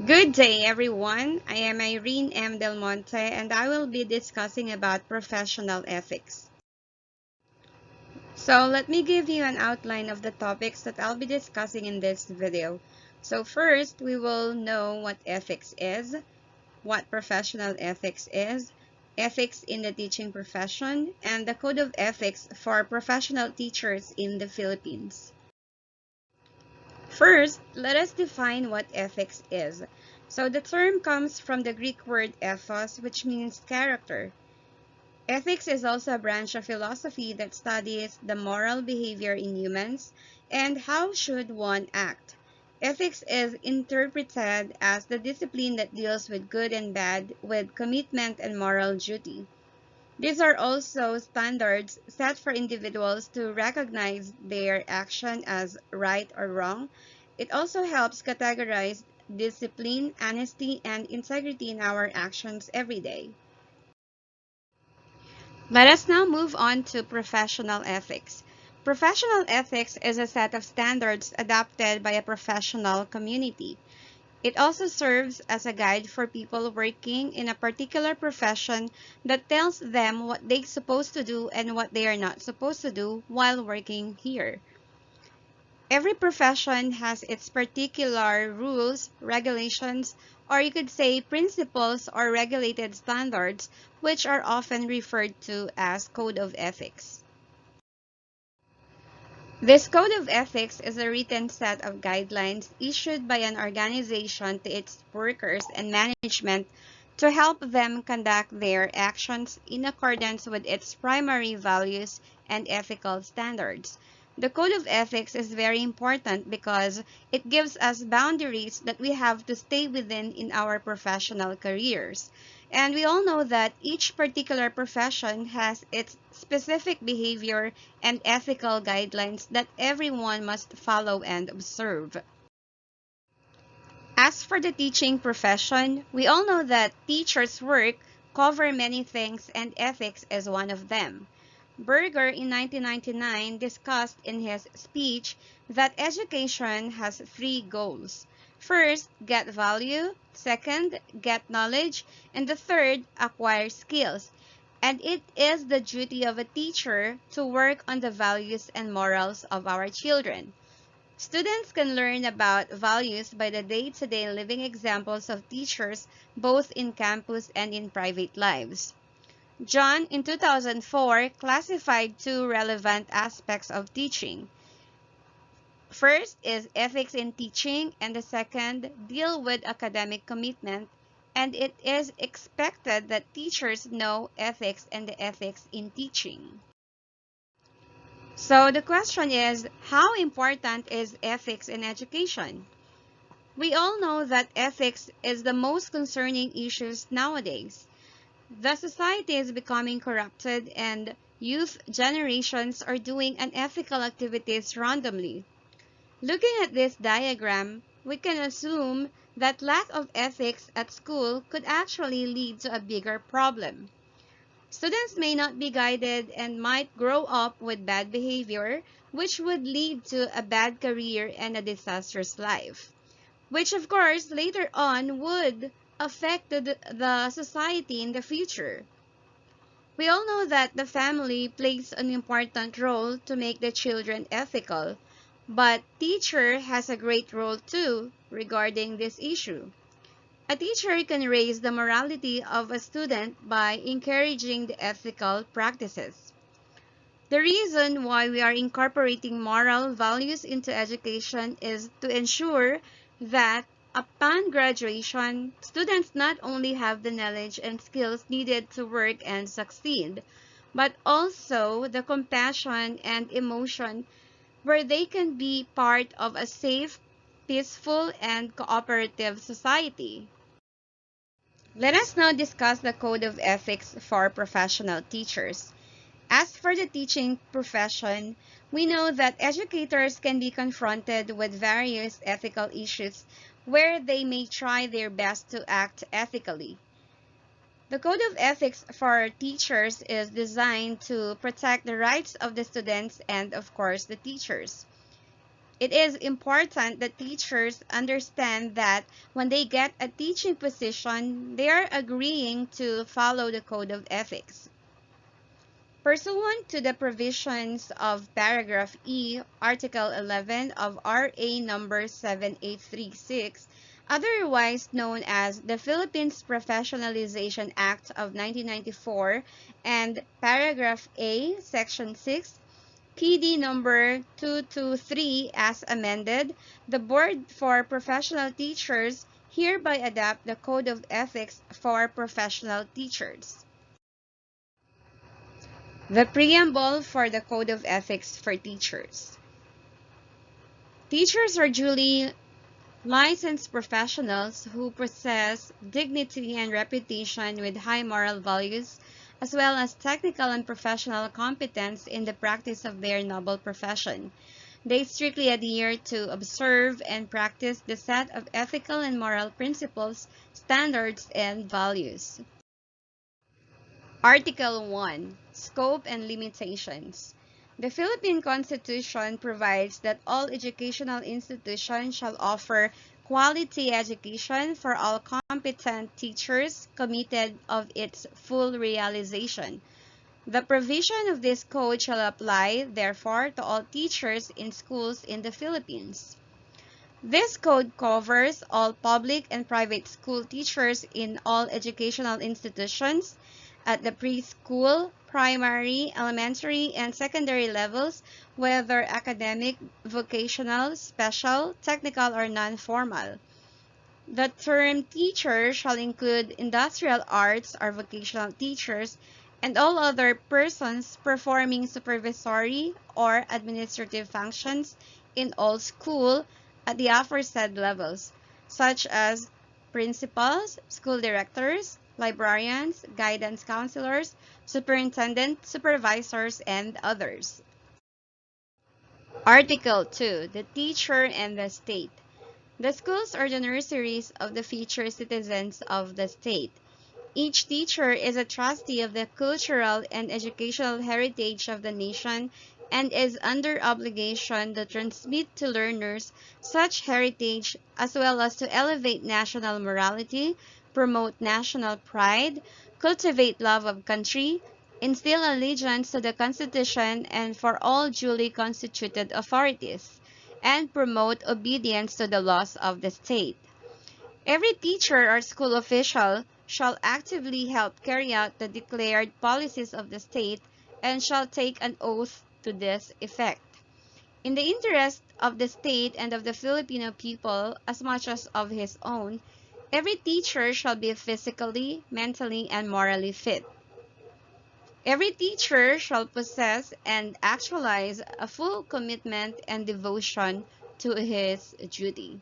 Good day, everyone. I am Irene M. Del Monte, and I will be discussing about professional ethics. So let me give you an outline of the topics that I'll be discussing in this video. So first, we will know what ethics is, what professional ethics is, ethics in the teaching profession, and the code of ethics for professional teachers in the Philippines. First, let us define what ethics is. So the term comes from the Greek word ethos, which means character. Ethics is also a branch of philosophy that studies the moral behavior in humans and how should one act. Ethics is interpreted as the discipline that deals with good and bad, with commitment and moral duty. These are also standards set for individuals to recognize their action as right or wrong. It also helps categorize discipline, honesty, and integrity in our actions every day. Let us now move on to professional ethics. Professional ethics is a set of standards adopted by a professional community. It also serves as a guide for people working in a particular profession that tells them what they're supposed to do and what they are not supposed to do while working here. Every profession has its particular rules, regulations, or you could say principles or regulated standards, which are often referred to as code of ethics. This code of ethics is a written set of guidelines issued by an organization to its workers and management to help them conduct their actions in accordance with its primary values and ethical standards. The code of ethics is very important because it gives us boundaries that we have to stay within in our professional careers. And we all know that each particular profession has its specific behavior and ethical guidelines that everyone must follow and observe. As for the teaching profession, we all know that teachers' work cover many things and ethics is one of them. Berger in 1999 discussed in his speech that education has three goals. First, get value. Second, get knowledge. And the third, acquire skills. And it is the duty of a teacher to work on the values and morals of our children. Students can learn about values by the day-to-day living examples of teachers both in campus and in private lives. John, in 2004, classified two relevant aspects of teaching. First is ethics in teaching, and the second deal with academic commitment, and it is expected that teachers know ethics and the ethics in teaching. So the question is, how important is ethics in education? We all know that ethics is the most concerning issues nowadays. The society is becoming corrupted and youth generations are doing unethical activities randomly. Looking at this diagram, we can assume that lack of ethics at school could actually lead to a bigger problem. Students may not be guided and might grow up with bad behavior, which would lead to a bad career and a disastrous life, which of course later on would affect the society in the future. We all know that the family plays an important role to make the children ethical, but teacher has a great role too regarding this issue. A teacher can raise the morality of a student by encouraging the ethical practices. The reason why we are incorporating moral values into education is to ensure that upon graduation, students not only have the knowledge and skills needed to work and succeed, but also the compassion and emotion where they can be part of a safe, peaceful, and cooperative society. Let us now discuss the code of ethics for professional teachers. As for the teaching profession, we know that educators can be confronted with various ethical issues where they may try their best to act ethically. The Code of Ethics for teachers is designed to protect the rights of the students and, of course, the teachers. It is important that teachers understand that when they get a teaching position, they are agreeing to follow the code of ethics. Pursuant to the provisions of paragraph E, Article 11 of RA number 7836, otherwise known as the Philippines Professionalization Act of 1994, and paragraph A, section 6, PD number 223 as amended, the Board for Professional Teachers hereby adopt the Code of Ethics for Professional Teachers. The preamble for the Code of Ethics for Teachers. Teachers are duly licensed professionals who possess dignity and reputation with high moral values, as well as technical and professional competence in the practice of their noble profession. They strictly adhere to observe and practice the set of ethical and moral principles, standards, and values. Article 1. Scope and Limitations. The Philippine Constitution provides that all educational institutions shall offer quality education for all competent teachers committed of its full realization. The provision of this code shall apply, therefore, to all teachers in schools in the Philippines. This code covers all public and private school teachers in all educational institutions at the preschool, primary, elementary, and secondary levels, whether academic, vocational, special, technical, or non-formal. The term teacher shall include industrial arts or vocational teachers and all other persons performing supervisory or administrative functions in all school at the aforesaid levels, such as principals, school directors, librarians, guidance counselors, superintendent, supervisors, and others. Article 2. The Teacher and the State. The schools are the nurseries of the future citizens of the state. Each teacher is a trustee of the cultural and educational heritage of the nation and is under obligation to transmit to learners such heritage as well as to elevate national morality, promote national pride, cultivate love of country, instill allegiance to the Constitution and for all duly constituted authorities, and promote obedience to the laws of the state. Every teacher or school official shall actively help carry out the declared policies of the state and shall take an oath to this effect. In the interest of the state and of the Filipino people as much as of his own, every teacher shall be physically, mentally, and morally fit. Every teacher shall possess and actualize a full commitment and devotion to his duty.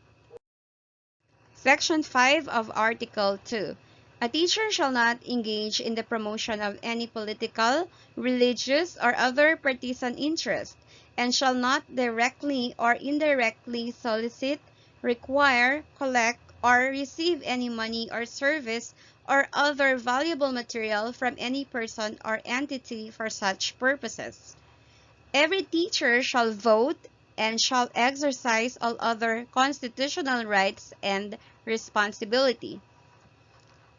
Section 5 of Article 2. A teacher shall not engage in the promotion of any political, religious, or other partisan interest, and shall not directly or indirectly solicit, require, collect, or receive any money or service or other valuable material from any person or entity for such purposes. Every teacher shall vote and shall exercise all other constitutional rights and responsibility.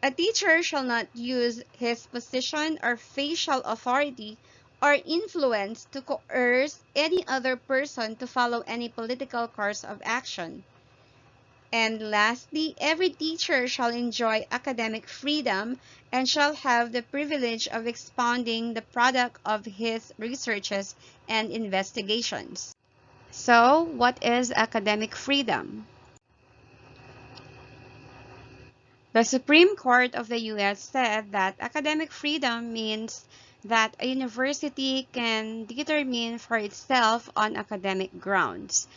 A teacher shall not use his position or facial authority or influence to coerce any other person to follow any political course of action. And lastly, every teacher shall enjoy academic freedom and shall have the privilege of expounding the product of his researches and investigations. So, what is academic freedom? The Supreme Court of the U.S. said that academic freedom means that a university can determine for itself on academic grounds,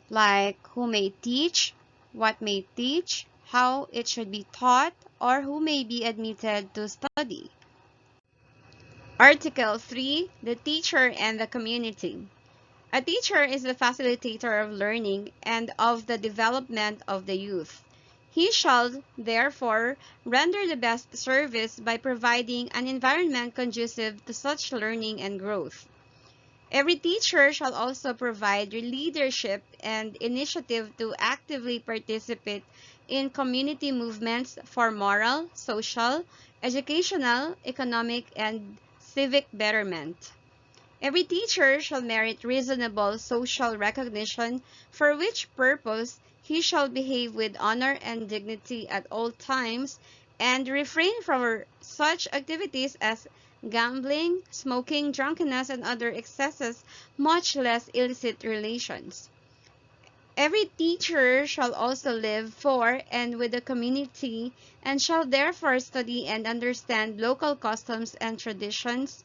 like who may teach, what may teach, how it should be taught, or who may be admitted to study. Article 3. The Teacher and the Community. A teacher is the facilitator of learning and of the development of the youth. He shall, therefore, render the best service by providing an environment conducive to such learning and growth. Every teacher shall also provide leadership and initiative to actively participate in community movements for moral, social, educational, economic, and civic betterment. Every teacher shall merit reasonable social recognition, for which purpose he shall behave with honor and dignity at all times, and refrain from such activities as gambling, smoking, drunkenness, and other excesses, much less illicit relations. Every teacher shall also live for and with the community, and shall therefore study and understand local customs and traditions,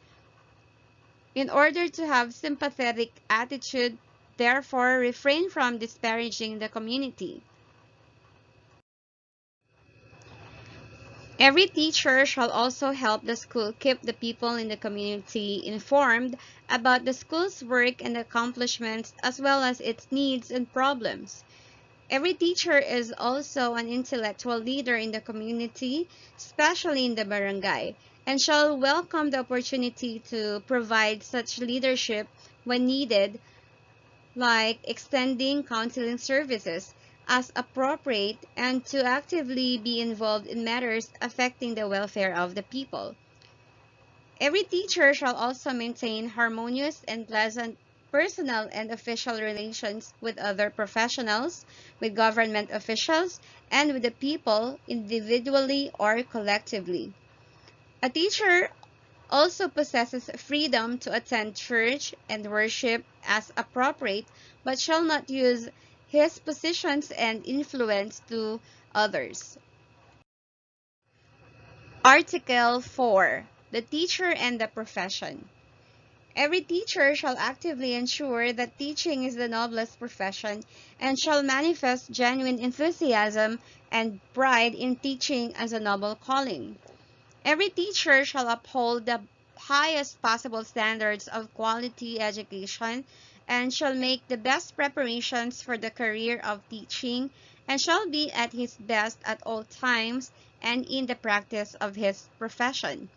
in order to have sympathetic attitude, therefore refrain from disparaging the community. Every teacher shall also help the school keep the people in the community informed about the school's work and accomplishments as well as its needs and problems. Every teacher is also an intellectual leader in the community, especially in the barangay, and shall welcome the opportunity to provide such leadership when needed, like extending counseling services as appropriate and to actively be involved in matters affecting the welfare of the people. Every teacher shall also maintain harmonious and pleasant personal and official relations with other professionals, with government officials, and with the people individually or collectively. A teacher also possesses freedom to attend church and worship as appropriate, but shall not use his positions and influence to others. Article 4. The teacher and the profession. Every teacher shall actively ensure that teaching is the noblest profession and shall manifest genuine enthusiasm and pride in teaching as a noble calling. Every teacher shall uphold the highest possible standards of quality education and shall make the best preparations for the career of teaching and shall be at his best at all times and in the practice of his profession.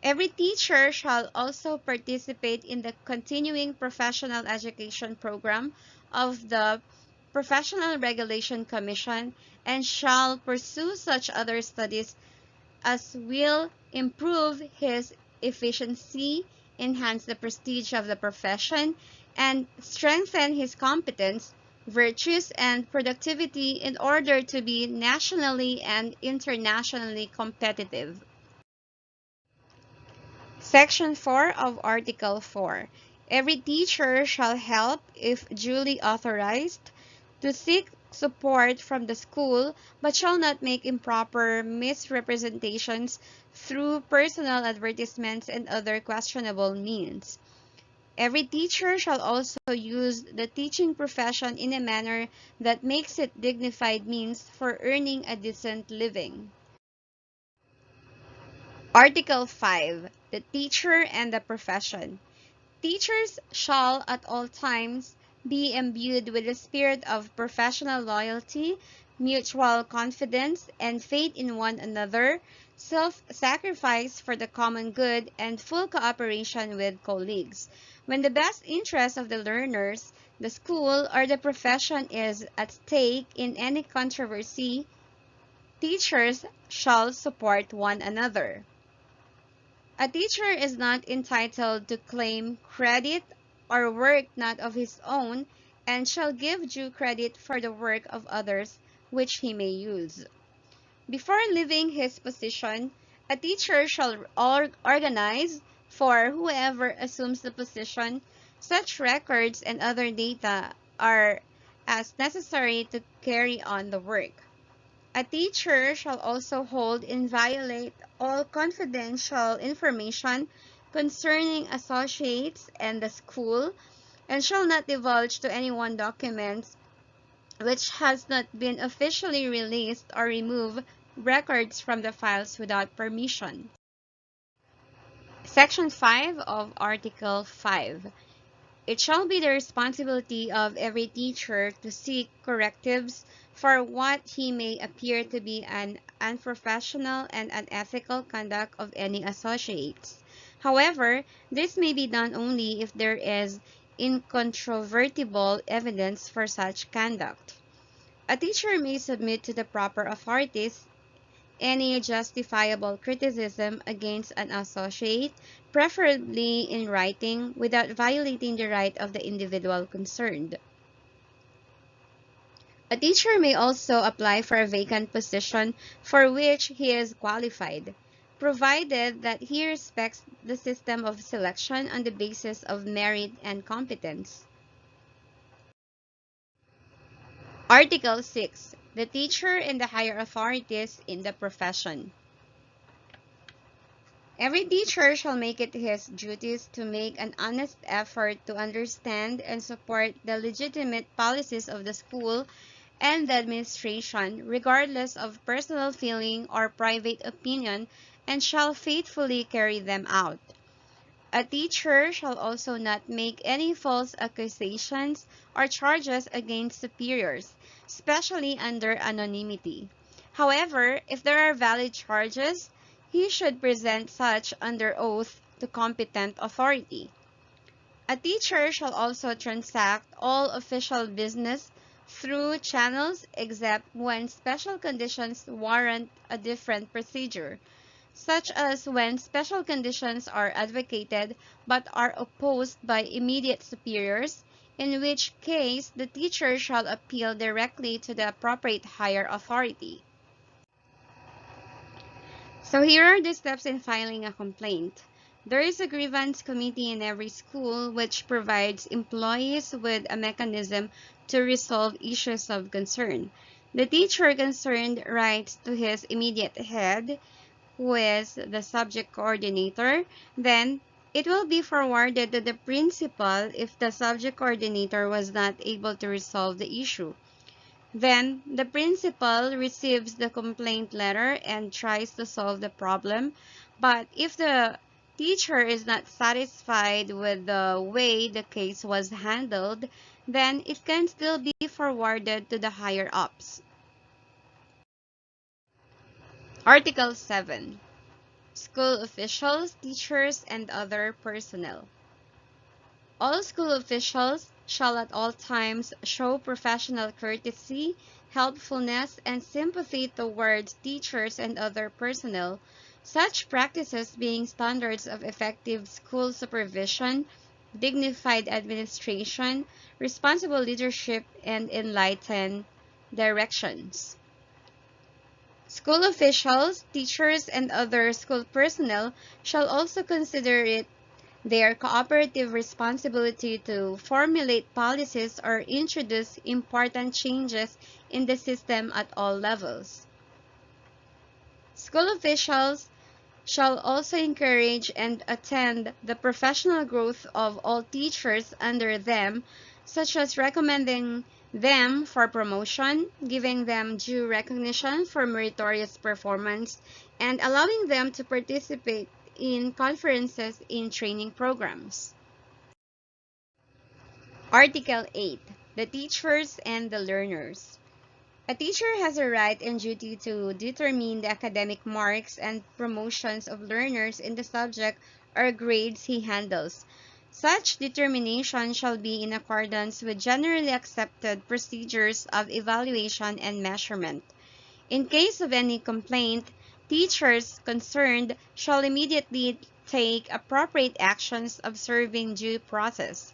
Every teacher shall also participate in the continuing professional education program of the Professional Regulation Commission and shall pursue such other studies as will improve his efficiency, enhance the prestige of the profession, and strengthen his competence, virtues, and productivity in order to be nationally and internationally competitive. Section 4 of Article 4. Every teacher shall help, if duly authorized, to seek support from the school, but shall not make improper misrepresentations through personal advertisements and other questionable means. Every teacher shall also use the teaching profession in a manner that makes it dignified means for earning a decent living. Article 5. The teacher and the profession. Teachers shall at all times be imbued with the spirit of professional loyalty, mutual confidence, and faith in one another, self-sacrifice for the common good, and full cooperation with colleagues. When the best interest of the learners, the school, or the profession is at stake in any controversy, teachers shall support one another. A teacher is not entitled to claim credit or work not of his own, and shall give due credit for the work of others which he may use. Before leaving his position, a teacher shall organize, for whoever assumes the position, such records and other data are as necessary to carry on the work. A teacher shall also hold inviolate all confidential information concerning associates and the school, and shall not divulge to anyone documents which has not been officially released or remove records from the files without permission. Section 5 of Article 5. It shall be the responsibility of every teacher to seek correctives for what he may appear to be an unprofessional and unethical conduct of any associates. However, this may be done only if there is incontrovertible evidence for such conduct. A teacher may submit to the proper authorities any justifiable criticism against an associate, preferably in writing, without violating the right of the individual concerned. A teacher may also apply for a vacant position for which he is qualified, provided that he respects the system of selection on the basis of merit and competence. Article 6. The teacher and the higher authorities in the profession. Every teacher shall make it his duties to make an honest effort to understand and support the legitimate policies of the school and the administration, regardless of personal feeling or private opinion, and shall faithfully carry them out. A teacher shall also not make any false accusations or charges against superiors, especially under anonymity. However, if there are valid charges, he should present such under oath to competent authority. A teacher shall also transact all official business through channels except when special conditions warrant a different procedure, such as when special conditions are advocated but are opposed by immediate superiors, in which case the teacher shall appeal directly to the appropriate higher authority. So here are the steps in filing a complaint. There is a grievance committee in every school which provides employees with a mechanism to resolve issues of concern. The teacher concerned writes to his immediate head, who is the subject coordinator. Then it will be forwarded to the principal if the subject coordinator was not able to resolve the issue. Then the principal receives the complaint letter and tries to solve the problem. But if the teacher is not satisfied with the way the case was handled, then it can still be forwarded to the higher ups. Article 7. School officials, teachers, and other personnel. All school officials shall at all times show professional courtesy, helpfulness, and sympathy towards teachers and other personnel, such practices being standards of effective school supervision, dignified administration, responsible leadership, and enlightened directions. School officials, teachers, and other school personnel shall also consider it their cooperative responsibility to formulate policies or introduce important changes in the system at all levels. School officials shall also encourage and attend the professional growth of all teachers under them, such as recommending them for promotion, giving them due recognition for meritorious performance, and allowing them to participate in conferences in training programs. Article 8. The teachers and the learners. A teacher has a right and duty to determine the academic marks and promotions of learners in the subject or grades he handles. Such determination shall be in accordance with generally accepted procedures of evaluation and measurement. In case of any complaint, teachers concerned shall immediately take appropriate actions observing due process.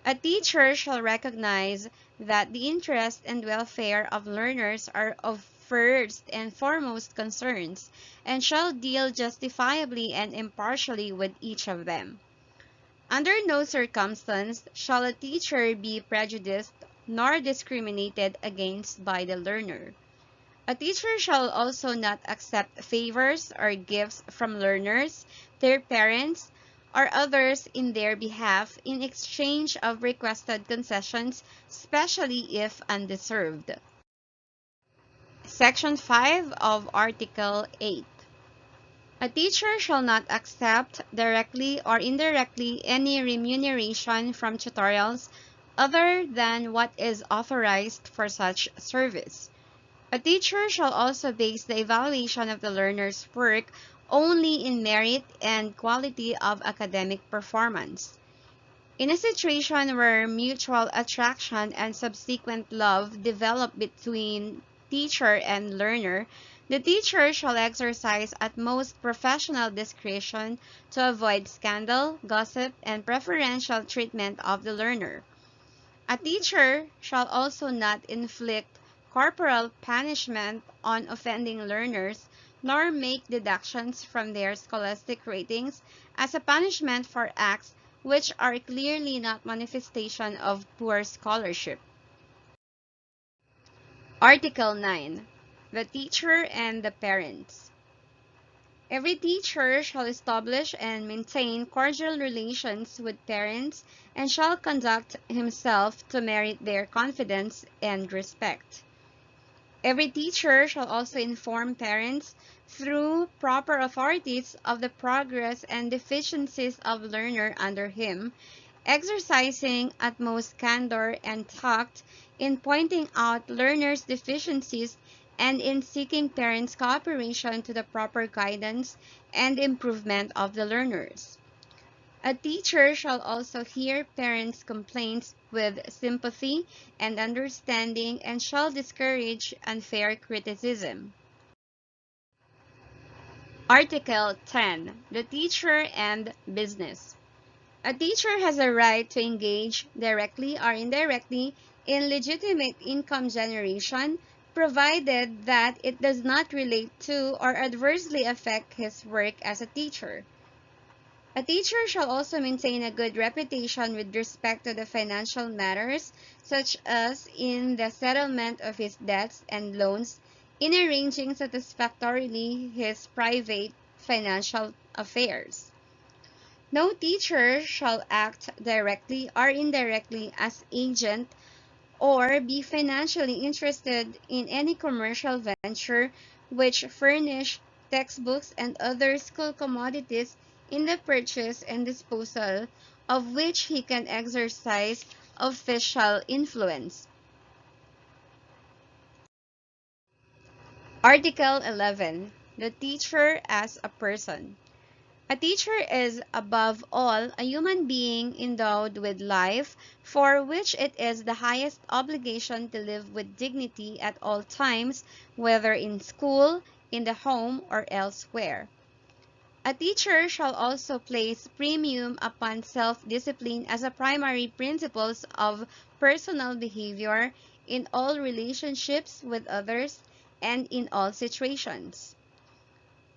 A teacher shall recognize that the interest and welfare of learners are of first and foremost concerns, and shall deal justifiably and impartially with each of them. Under no circumstance shall a teacher be prejudiced nor discriminated against by the learner. A teacher shall also not accept favors or gifts from learners, their parents, or others in their behalf in exchange of requested concessions, especially if undeserved. Section 5 of Article 8. A teacher shall not accept, directly or indirectly, any remuneration from tutorials other than what is authorized for such service. A teacher shall also base the evaluation of the learner's work only in merit and quality of academic performance. In a situation where mutual attraction and subsequent love develop between teacher and learner, the teacher shall exercise utmost professional discretion to avoid scandal, gossip, and preferential treatment of the learner. A teacher shall also not inflict corporal punishment on offending learners, nor make deductions from their scholastic ratings as a punishment for acts which are clearly not manifestation of poor scholarship. Article 9. The teacher and the parents. Every teacher shall establish and maintain cordial relations with parents and shall conduct himself to merit their confidence and respect. Every teacher shall also inform parents through proper authorities of the progress and deficiencies of learner under him, exercising utmost candor and tact in pointing out learners' deficiencies and in seeking parents' cooperation to the proper guidance and improvement of the learners. A teacher shall also hear parents' complaints with sympathy and understanding and shall discourage unfair criticism. Article 10. The teacher and business. A teacher has a right to engage directly or indirectly in legitimate income generation, provided that it does not relate to or adversely affect his work as a teacher. A teacher shall also maintain a good reputation with respect to the financial matters, such as in the settlement of his debts and loans, in arranging satisfactorily his private financial affairs. No teacher shall act directly or indirectly as agent or be financially interested in any commercial venture which furnish textbooks and other school commodities in the purchase and disposal of which he can exercise official influence. Article 11. The teacher as a person. A teacher is, above all, a human being endowed with life, for which it is the highest obligation to live with dignity at all times, whether in school, in the home, or elsewhere. A teacher shall also place premium upon self-discipline as a primary principle of personal behavior in all relationships with others and in all situations.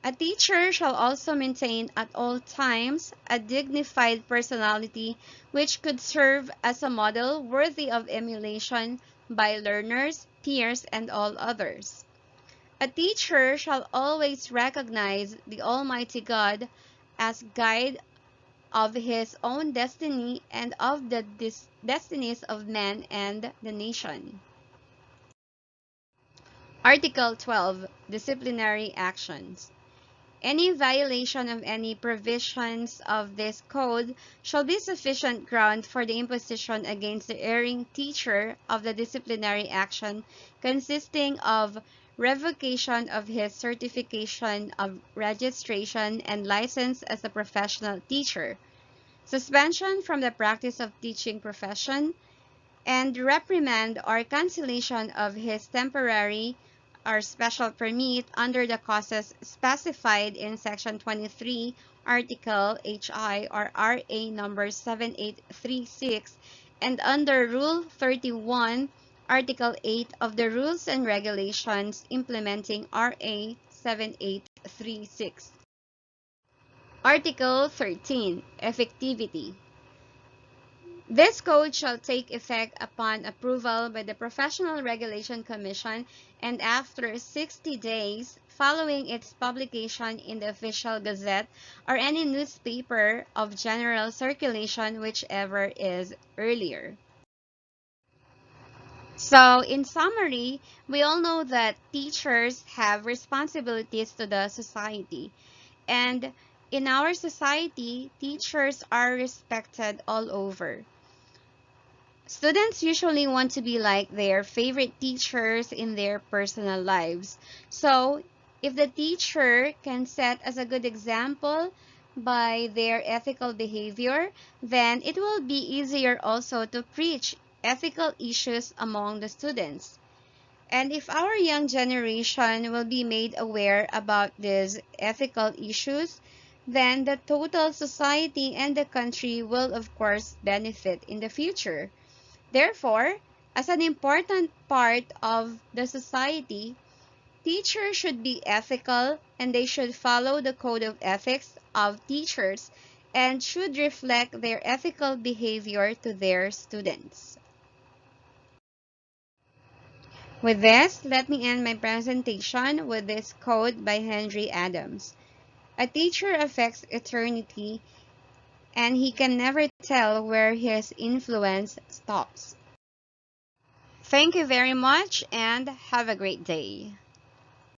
A teacher shall also maintain at all times a dignified personality which could serve as a model worthy of emulation by learners, peers, and all others. A teacher shall always recognize the Almighty God as guide of his own destiny and of the destinies of man and the nation. Article 12. Disciplinary actions. Any violation of any provisions of this code shall be sufficient ground for the imposition against the erring teacher of the disciplinary action, consisting of revocation of his certification of registration and license as a professional teacher, suspension from the practice of teaching profession, and reprimand or cancellation of his temporary or special permit under the causes specified in Section 23, Article HI or RA number 7836, and under Rule 31, Article 8 of the Rules and Regulations implementing RA 7836. Article 13. Effectivity. This code shall take effect upon approval by the Professional Regulation Commission and after 60 days following its publication in the Official Gazette or any newspaper of general circulation, whichever is earlier. So, in summary, we all know that teachers have responsibilities to the society. And in our society, teachers are respected all over. Students usually want to be like their favorite teachers in their personal lives. So, If the teacher can set as a good example by their ethical behavior, then it will be easier also to preach ethical issues among the students. And if our young generation will be made aware about these ethical issues, then the total society and the country will of course benefit in the future. Therefore, as an important part of the society, teachers should be ethical and they should follow the code of ethics of teachers and should reflect their ethical behavior to their students. With this, let me end my presentation with this quote by Henry Adams. A teacher affects eternity, and he can never tell where his influence stops. Thank you very much and have a great day.